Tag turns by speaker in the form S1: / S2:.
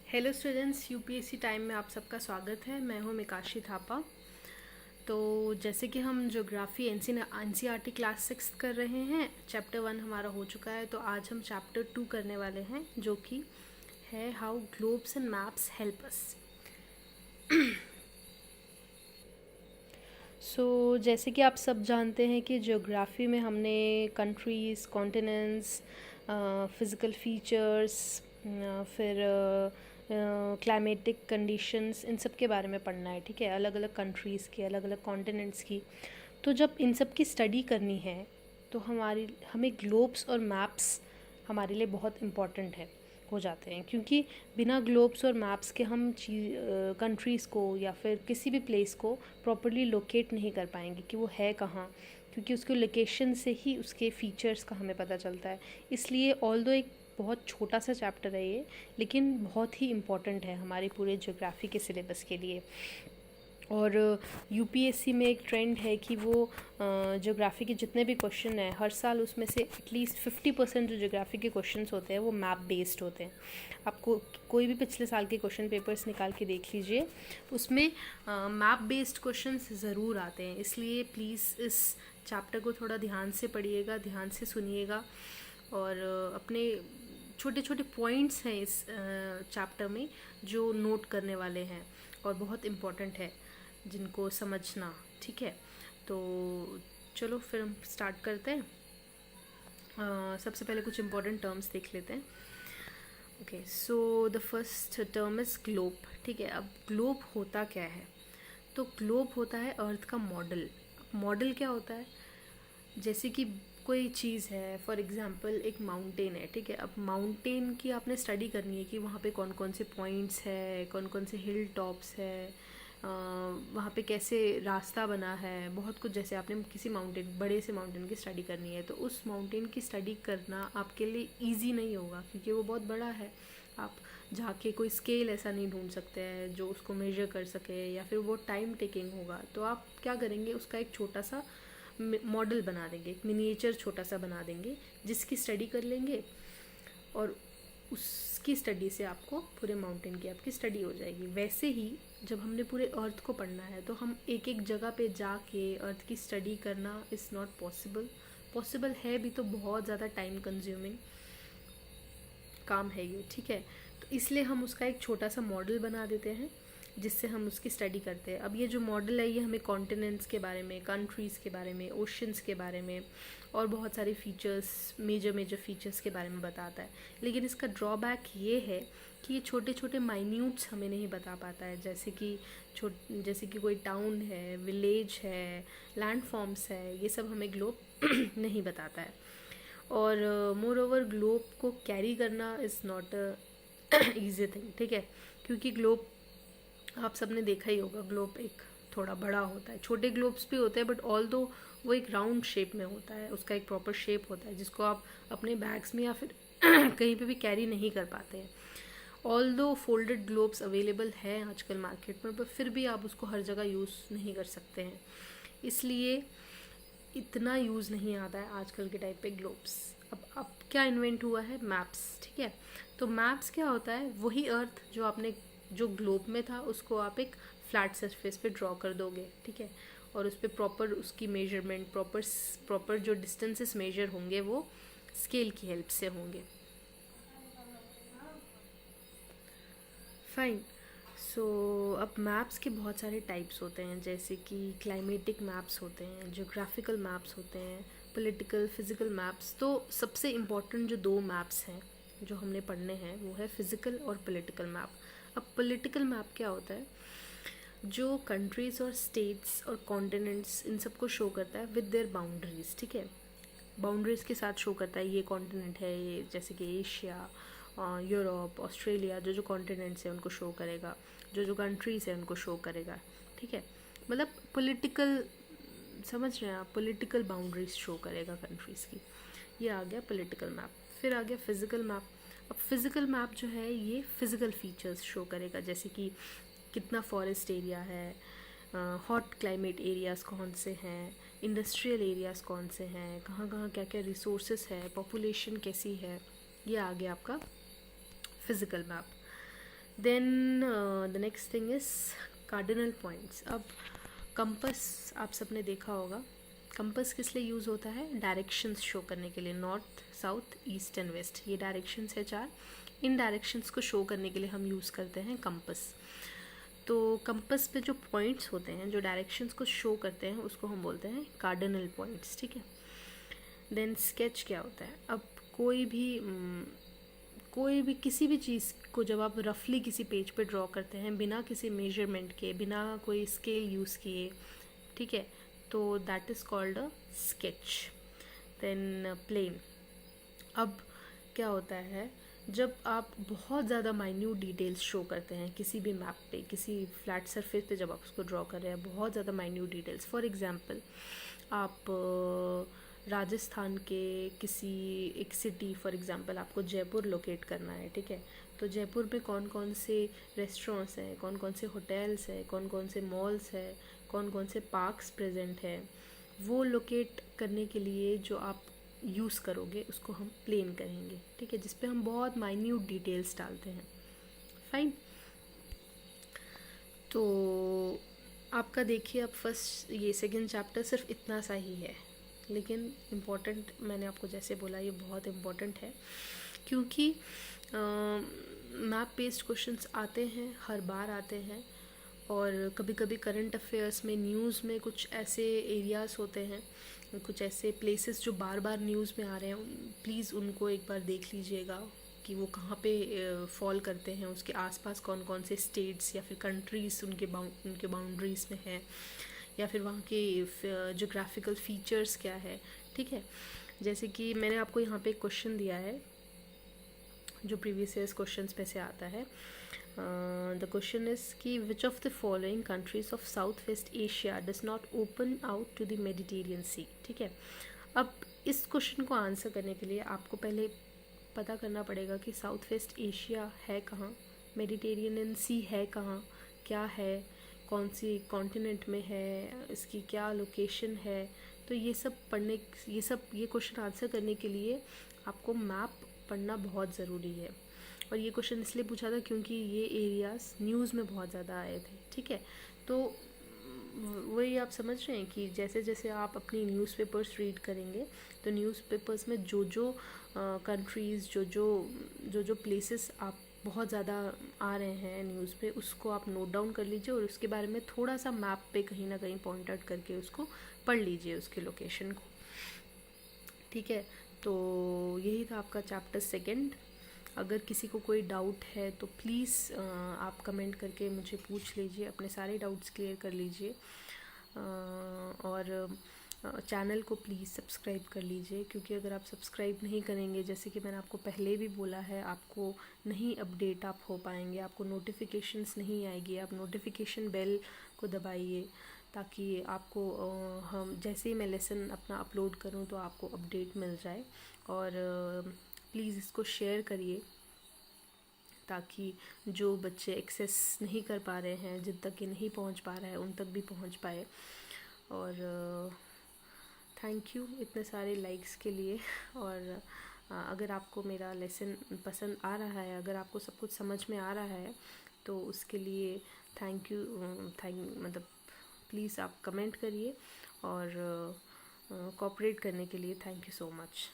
S1: Hello students, UPSC time में आप सबका स्वागत है। मैं हूं मिकाशी थापा। तो जैसे कि हम ज्योग्राफी एनसीईआरटी क्लास 6 कर रहे हैं, चैप्टर 1 हमारा हो चुका है। तो आज हम चैप्टर 2 करने वाले हैं, जो कि है how globes and maps help us. जैसे कि आप सब जानते हैं कि ज्योग्राफी में हमने कंट्रीज़, कॉन्टिनेंट्स, फिज़िकल फीचर्स, फिर क्लाइमेटिक कंडीशंस, इन सब के बारे में पढ़ना है। ठीक है, अलग अलग कंट्रीज़ की, अलग अलग कॉन्टिनेंट्स की। तो जब इन सब की स्टडी करनी है तो हमें ग्लोब्स और मैप्स हमारे लिए बहुत इम्पॉर्टेंट हो जाते हैं, क्योंकि बिना ग्लोब्स और मैप्स के हम कंट्रीज़ को या फिर किसी भी प्लेस को प्रॉपरली लोकेट नहीं कर पाएंगे कि वो है कहाँ, क्योंकि उसके लोकेशन से ही उसके फीचर्स का हमें पता चलता है। इसलिए ऑल्दो एक बहुत छोटा सा चैप्टर है ये, लेकिन बहुत ही इम्पॉर्टेंट है हमारे पूरे ज्योग्राफी के सिलेबस के लिए। और यूपीएससी में एक ट्रेंड है कि वो ज्योग्राफी के जितने भी क्वेश्चन हैं, हर साल उसमें से एटलीस्ट 50% जो ज्योग्राफी के क्वेश्चंस होते हैं वो मैप बेस्ड होते हैं। आपको कोई भी पिछले साल के क्वेश्चन पेपर्स निकाल के देख लीजिए, उसमें मैप बेस्ड क्वेश्चंस ज़रूर आते हैं। इसलिए प्लीज़ इस चैप्टर को थोड़ा ध्यान से पढ़िएगा, ध्यान से सुनिएगा, और अपने छोटे छोटे पॉइंट्स हैं इस चैप्टर में जो नोट करने वाले हैं और बहुत इम्पॉर्टेंट है जिनको समझना। ठीक है, तो चलो फिर हम स्टार्ट करते हैं। सबसे पहले कुछ इम्पॉर्टेंट टर्म्स देख लेते हैं। Okay, so the first term is globe. ठीक है, अब ग्लोब होता क्या है? तो ग्लोब होता है अर्थ का मॉडल। मॉडल क्या होता है? जैसे कि कोई चीज़ है, फॉर एग्जांपल एक माउंटेन है। ठीक है, अब माउंटेन की आपने स्टडी करनी है कि वहाँ पे कौन कौन से पॉइंट्स है, कौन कौन से हिल टॉप्स है, वहाँ पे कैसे रास्ता बना है, बहुत कुछ। जैसे आपने किसी माउंटेन, बड़े से माउंटेन की स्टडी करनी है, तो उस माउंटेन की स्टडी करना आपके लिए ईजी नहीं होगा, क्योंकि वो बहुत बड़ा है। आप जाके कोई स्केल ऐसा नहीं ढूंढ सकते हैं जो उसको मेजर कर सके, या फिर वो टाइम टेकिंग होगा। तो आप क्या करेंगे, उसका एक छोटा सा मॉडल बना देंगे, एक मिनिएचर छोटा सा बना देंगे, जिसकी स्टडी कर लेंगे, और उसकी स्टडी से आपको पूरे माउंटेन की आपकी स्टडी हो जाएगी। वैसे ही जब हमने पूरे अर्थ को पढ़ना है, तो हम एक एक जगह पे जाके अर्थ की स्टडी करना इज़ नॉट पॉसिबल। पॉसिबल है भी तो बहुत ज़्यादा टाइम कंज्यूमिंग काम है ये। ठीक है, तो इसलिए हम उसका एक छोटा सा मॉडल बना देते हैं, जिससे हम उसकी स्टडी करते हैं। अब ये जो मॉडल है, ये हमें कॉन्टिनेंट्स के बारे में, कंट्रीज़ के बारे में, ओशंस के बारे में और बहुत सारे फीचर्स, मेजर फीचर्स के बारे में बताता है। लेकिन इसका ड्रॉबैक ये है कि ये छोटे छोटे माइन्यूट्स हमें नहीं बता पाता है। जैसे कि कोई टाउन है, विलेज है, लैंड फॉर्म्स है, ये सब हमें ग्लोब नहीं बताता है। और मोर ओवर ग्लोब को कैरी करना is not a easy thing. ठीक है, क्योंकि ग्लोब आप सबने देखा ही होगा, ग्लोब एक थोड़ा बड़ा होता है। छोटे ग्लोब्स भी होते हैं, बट ऑल दो वो एक राउंड शेप में होता है, उसका एक प्रॉपर शेप होता है, जिसको आप अपने बैग्स में या फिर कहीं पे भी कैरी नहीं कर पाते हैं। ऑल दो फोल्डेड ग्लोब्स अवेलेबल है आजकल मार्केट में, पर फिर भी आप उसको हर जगह यूज़ नहीं कर सकते हैं, इसलिए इतना यूज़ नहीं आता है आजकल के टाइप पे ग्लोब्स। अब क्या इन्वेंट हुआ है? मैप्स। ठीक है, तो मैप्स क्या होता है? वही अर्थ जो ग्लोब में था, उसको आप एक फ्लैट सरफेस पे ड्रॉ कर दोगे। ठीक है, और उस पर प्रॉपर उसकी मेजरमेंट, प्रॉपर जो डिस्टेंसेस मेजर होंगे वो स्केल की हेल्प से होंगे। फाइन। सो अब मैप्स के बहुत सारे टाइप्स होते हैं, जैसे कि क्लाइमेटिक मैप्स होते हैं, ज्योग्राफिकल मैप्स होते हैं, पॉलिटिकल, फिज़िकल मैप्स। तो सबसे इम्पॉर्टेंट जो दो मैप्स हैं जो हमने पढ़ने हैं, वो है फिज़िकल और पॉलिटिकल मैप। अब पॉलिटिकल मैप क्या होता है? जो कंट्रीज़ और स्टेट्स और कॉन्टिनेंट्स, इन सबको शो करता है विद देयर बाउंड्रीज। ठीक है, बाउंड्रीज के साथ शो करता है ये कॉन्टिनेंट है, ये जैसे कि एशिया, यूरोप, ऑस्ट्रेलिया, जो जो कॉन्टिनेंट्स हैं उनको शो करेगा, जो जो कंट्रीज़ हैं उनको शो करेगा। ठीक है, मतलब पॉलिटिकल, समझ रहे हैं आप, पॉलिटिकल बाउंड्रीज शो करेगा कंट्रीज़ की। ये आ गया पॉलिटिकल मैप। फिर आ गया फिज़िकल मैप। अब फिज़िकल मैप जो है, ये फिज़िकल फीचर्स शो करेगा, जैसे कि कितना फॉरेस्ट एरिया है, हॉट क्लाइमेट एरियाज़ कौन से हैं, इंडस्ट्रियल एरियाज़ कौन से हैं, कहाँ कहाँ क्या क्या रिसोर्सेज है, पॉपुलेशन कैसी है। ये आ गया आपका physical map. Then the next thing is cardinal points. अब कंपस आप सबने देखा होगा. कंपस किस लिए यूज़ होता है? डायरेक्शंस शो करने के लिए. North, south, east and west, ये डायरेक्शंस है 4. इन डायरेक्शंस को शो करने के लिए हम यूज़ करते हैं कंपस. तो कंपस पे जो पॉइंट्स होते हैं, जो डायरेक्शंस को शो करते हैं, उसको हम बोलते हैं कार्डिनल पॉइंट्स. ठीक है. देन स्केच क्या होता है? अब कोई भी किसी भी चीज़ को जब आप रफली किसी पेज पे ड्रॉ करते हैं, बिना किसी मेजरमेंट के, बिना कोई स्केल यूज़ किए, ठीक है, तो that is called a sketch. Then plan. अब क्या होता है, जब आप बहुत ज़्यादा माइन्यूट डिटेल्स शो करते हैं किसी भी मैप पे, किसी फ्लैट सरफेस पे जब आप उसको ड्रॉ कर रहे हैं, बहुत ज़्यादा माइन्यूट डिटेल्स. फॉर एग्जांपल, आप राजस्थान के किसी एक सिटी, फॉर एग्जांपल आपको जयपुर लोकेट करना है. ठीक है. तो जयपुर में कौन कौन से रेस्टोरेंट्स हैं, कौन कौन से होटल्स हैं, कौन कौन से मॉल्स हैं, कौन कौन से पार्क्स प्रेजेंट हैं, वो लोकेट करने के लिए जो आप यूज़ करोगे उसको हम प्लेन कहेंगे. ठीक है. जिस पे हम बहुत माइन्यूट डिटेल्स डालते हैं. फाइन. तो आपका देखिए, अब फर्स्ट ये सेकंड चैप्टर सिर्फ इतना सा ही है, लेकिन इम्पॉर्टेंट, मैंने आपको जैसे बोला, ये बहुत इम्पॉर्टेंट है, क्योंकि मैप बेस्ड क्वेश्चंस आते हैं, हर बार आते हैं. और कभी कभी करंट अफेयर्स में, न्यूज़ में कुछ ऐसे एरियाज़ होते हैं, कुछ ऐसे प्लेसेस जो बार बार न्यूज़ में आ रहे हैं. प्लीज़ उनको एक बार देख लीजिएगा कि वो कहाँ पे फॉल करते हैं, उसके आसपास कौन कौन से स्टेट्स या फिर कंट्रीज़ उनके बाउंड्रीज़ में हैं, या फिर वहाँ के जोग्राफिकल फीचर्स क्या है. ठीक है. जैसे कि मैंने आपको यहाँ पे एक क्वेश्चन दिया है जो प्रीवियस ईयर्स क्वेश्चंस पे से आता है. द क्वेश्चन इज़ कि which of the following countries of south west Asia does not open out to the Mediterranean sea. ठीक है. अब इस क्वेश्चन को आंसर करने के लिए आपको पहले पता करना पड़ेगा कि साउथ वेस्ट एशिया है कहाँ, मेडिटेरियन सी है कहाँ, क्या है, कौन सी कॉन्टिनेंट में है, इसकी क्या लोकेशन है. तो ये क्वेश्चन आंसर करने के लिए आपको मैप पढ़ना बहुत ज़रूरी है. और ये क्वेश्चन इसलिए पूछा था क्योंकि ये एरियाज़ न्यूज़ में बहुत ज़्यादा आए थे. ठीक है. तो वही आप समझ रहे हैं कि जैसे जैसे आप अपनी न्यूज़पेपर्स रीड करेंगे, तो न्यूज़पेपर्स में जो जो कंट्रीज़, जो जो प्लेसेस आप बहुत ज़्यादा आ रहे हैं न्यूज़ पे, उसको आप नोट डाउन कर लीजिए और उसके बारे में थोड़ा सा मैप पे कहीं ना कहीं पॉइंट आउट करके उसको पढ़ लीजिए, उसके लोकेशन को. ठीक है. तो यही था आपका चैप्टर सेकंड. अगर किसी को कोई डाउट है तो प्लीज़ आप कमेंट करके मुझे पूछ लीजिए, अपने सारे डाउट्स क्लियर कर लीजिए. और चैनल को प्लीज़ सब्सक्राइब कर लीजिए, क्योंकि अगर आप सब्सक्राइब नहीं करेंगे, जैसे कि मैंने आपको पहले भी बोला है, आपको नहीं अपडेट आप हो पाएंगे, आपको नोटिफिकेशंस नहीं आएगी. आप नोटिफिकेशन बेल को दबाइए ताकि आपको हम जैसे ही मैं लेसन अपना अपलोड करूं तो आपको अपडेट मिल जाए. और प्लीज़ इसको शेयर करिए ताकि जो बच्चे एक्सेस नहीं कर पा रहे हैं, जिन तक ये नहीं पहुंच पा रहा है, उन तक भी पहुंच पाए. और थैंक यू इतने सारे लाइक्स के लिए. और अगर आपको मेरा लेसन पसंद आ रहा है, अगर आपको सब कुछ समझ में आ रहा है, तो उसके लिए थैंक यू. मतलब प्लीज़ आप कमेंट करिए, और कोऑपरेट करने के लिए थैंक यू सो मच.